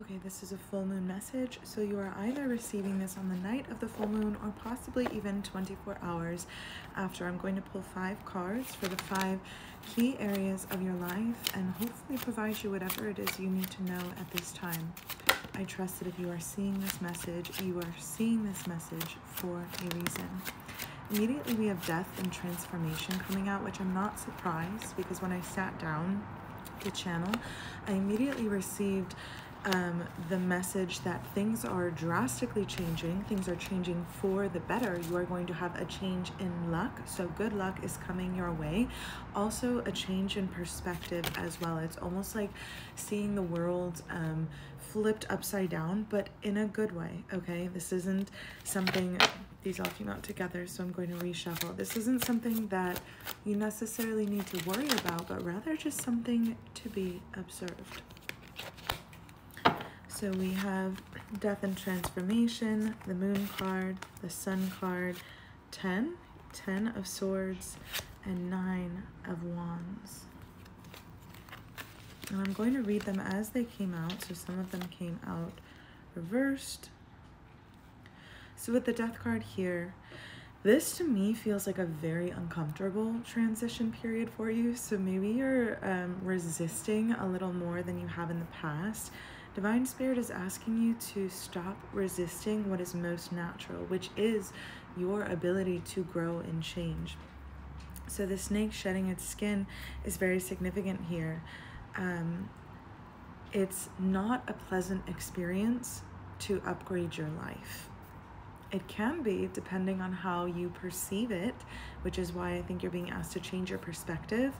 Okay, this is a full moon message, so you are either receiving this on the night of the full moon or possibly even 24 hours after. I'm going to pull 5 cards for the 5 key areas of your life and hopefully provide you whatever it is you need to know at this time. I trust that if you are seeing this message, you are seeing this message for a reason. Immediately we have death and transformation coming out, which I'm not surprised because when I sat down to channel, I immediately received the message that things are drastically changing. Things are changing for the better. You are going to have a change in luck. So good luck is coming your way. Also a change in perspective as well. It's almost like seeing the world flipped upside down, but in a good way. Okay, this isn't something, these all came out together, so I'm going to reshuffle. This isn't something that you necessarily need to worry about, but rather just something to be observed. So we have death and transformation, the moon card, the sun card, 10 of swords, and 9 of wands. And I'm going to read them as they came out. So some of them came out reversed. So with the death card here, this to me feels like a very uncomfortable transition period for you. So maybe you're resisting a little more than you have in the past. Divine Spirit is asking you to stop resisting what is most natural, which is your ability to grow and change. So the snake shedding its skin is very significant here. It's not a pleasant experience to upgrade your life. It can be, depending on how you perceive it, which is why I think you're being asked to change your perspective.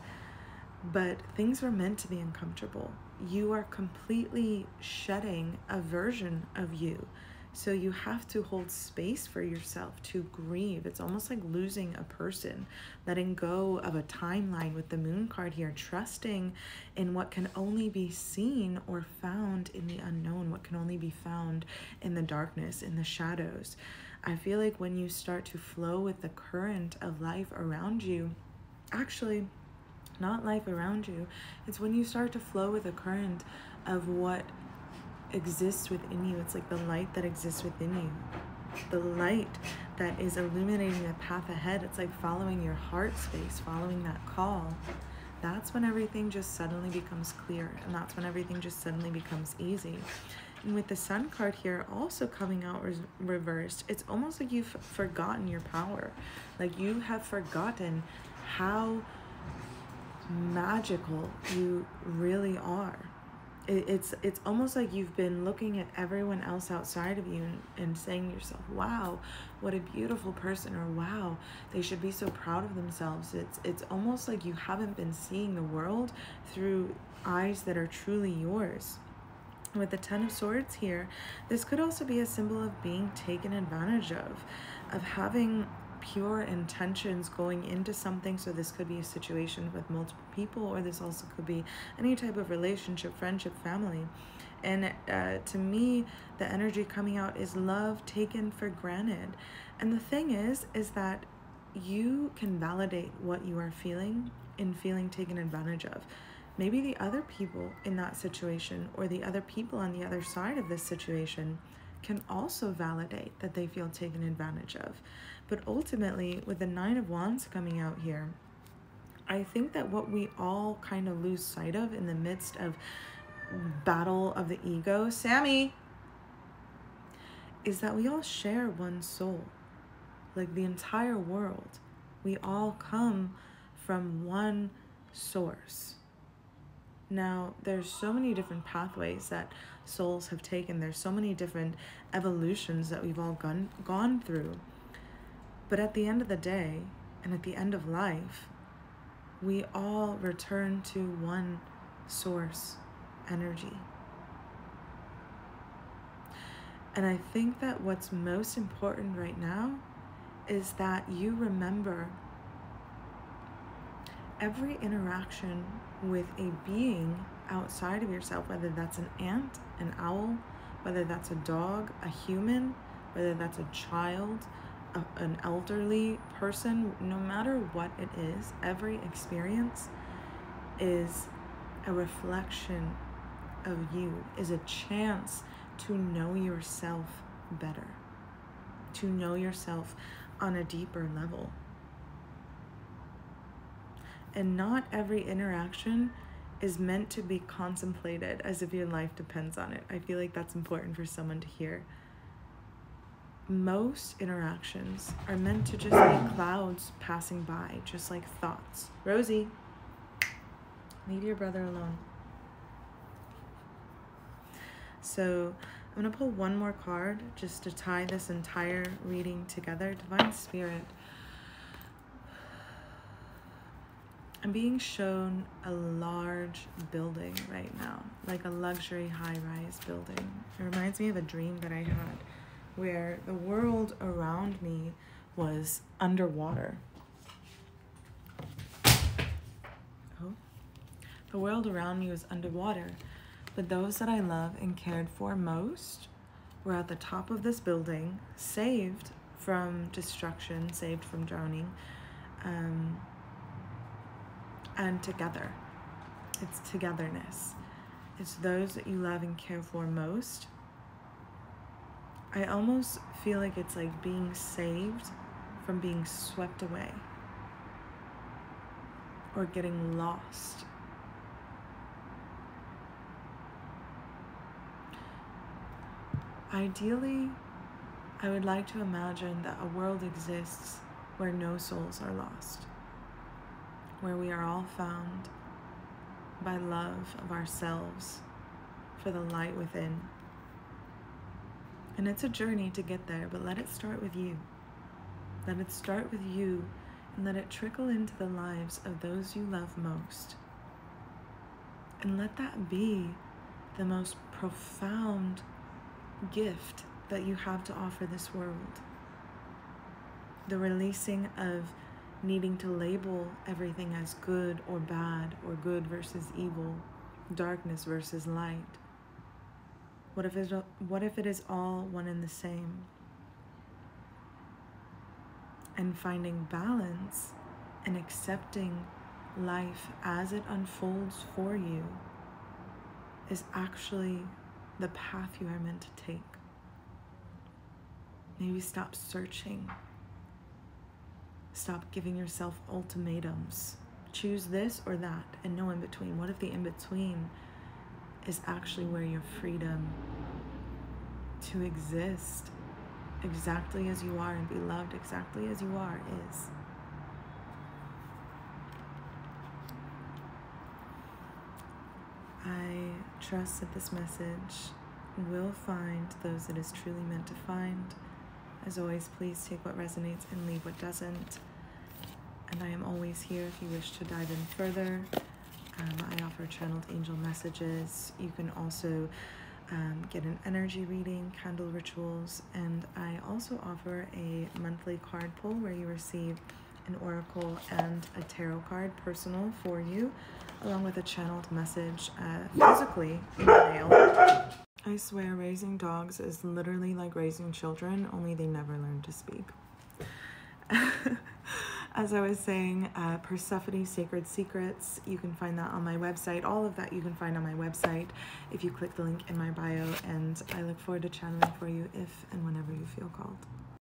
But things are meant to be uncomfortable. You are completely shedding a version of you. So you have to hold space for yourself to grieve. It's almost like losing a person, letting go of a timeline with the moon card here, trusting in what can only be seen or found in the unknown, what can only be found in the darkness, in the shadows. I feel like when you start to flow with the current of life around you, actually, not life around you, it's when you start to flow with the current of what exists within you. It's like the light that exists within you, the light that is illuminating the path ahead. It's like following your heart space, following that call. That's when everything just suddenly becomes clear, and that's when everything just suddenly becomes easy. And with the sun card here also coming out reversed, it's almost like you've forgotten your power. Like you have forgotten how magical you really are. It's almost like you've been looking at everyone else outside of you and saying to yourself, wow, what a beautiful person, or wow, they should be so proud of themselves. It's almost like you haven't been seeing the world through eyes that are truly yours. With the 10 of swords here, this could also be a symbol of being taken advantage of having pure intentions going into something. So this could be a situation with multiple people, or this also could be any type of relationship, friendship, family. And to me, the energy coming out is love taken for granted. And the thing is that you can validate what you are feeling in feeling taken advantage of. Maybe the other people in that situation, or the other people on the other side of this situation, can also validate that they feel taken advantage of. But ultimately, with the 9 of wands coming out here, I think that what we all kind of lose sight of in the midst of battle of the ego, Sammy, is that we all share one soul. Like the entire world, we all come from one source. Now, there's so many different pathways that souls have taken. There's so many different evolutions that we've all gone through. But at the end of the day, and at the end of life, we all return to one source energy. And I think that what's most important right now is that you remember every interaction with a being outside of yourself, whether that's an ant, an owl, whether that's a dog, a human, whether that's a child, an elderly person, no matter what it is, every experience is a reflection of you is a chance to know yourself better, to know yourself on a deeper level. And not every interaction is meant to be contemplated as if your life depends on it. I feel like that's important for someone to hear. Most interactions are meant to just be clouds passing by, just like thoughts. Rosie, leave your brother alone. So I'm going to pull one more card just to tie this entire reading together. Divine Spirit, I'm being shown a large building right now, like a luxury high-rise building. It reminds me of a dream that I had where the world around me was underwater. Oh. The world around me was underwater, but those that I love and cared for most were at the top of this building, saved from destruction, saved from drowning, and together. It's togetherness. It's those that you love and care for most. I almost feel like it's like being saved from being swept away or getting lost. Ideally, I would like to imagine that a world exists where no souls are lost, where we are all found by love of ourselves for the light within. And it's a journey to get there, but let it start with you. Let it start with you, and let it trickle into the lives of those you love most. And let that be the most profound gift that you have to offer this world. The releasing of needing to label everything as good or bad, or good versus evil, darkness versus light. What if it is all one and the same? And finding balance and accepting life as it unfolds for you is actually the path you are meant to take. Maybe stop searching. Stop giving yourself ultimatums. Choose this or that and no in between. What if the in between is actually where your freedom to exist exactly as you are and be loved exactly as you are is? I trust that this message will find those it is truly meant to find. As always, please take what resonates and leave what doesn't. And I am always here if you wish to dive in further. I offer channeled angel messages. You can also get an energy reading, candle rituals, and I also offer a monthly card pull where you receive an oracle and a tarot card personal for you, along with a channeled message physically in the mail. I swear raising dogs is literally like raising children, only they never learn to speak. As I was saying, Persephone Sacred Secrets, you can find that on my website. All of that you can find on my website if you click the link in my bio, and I look forward to channeling for you if and whenever you feel called.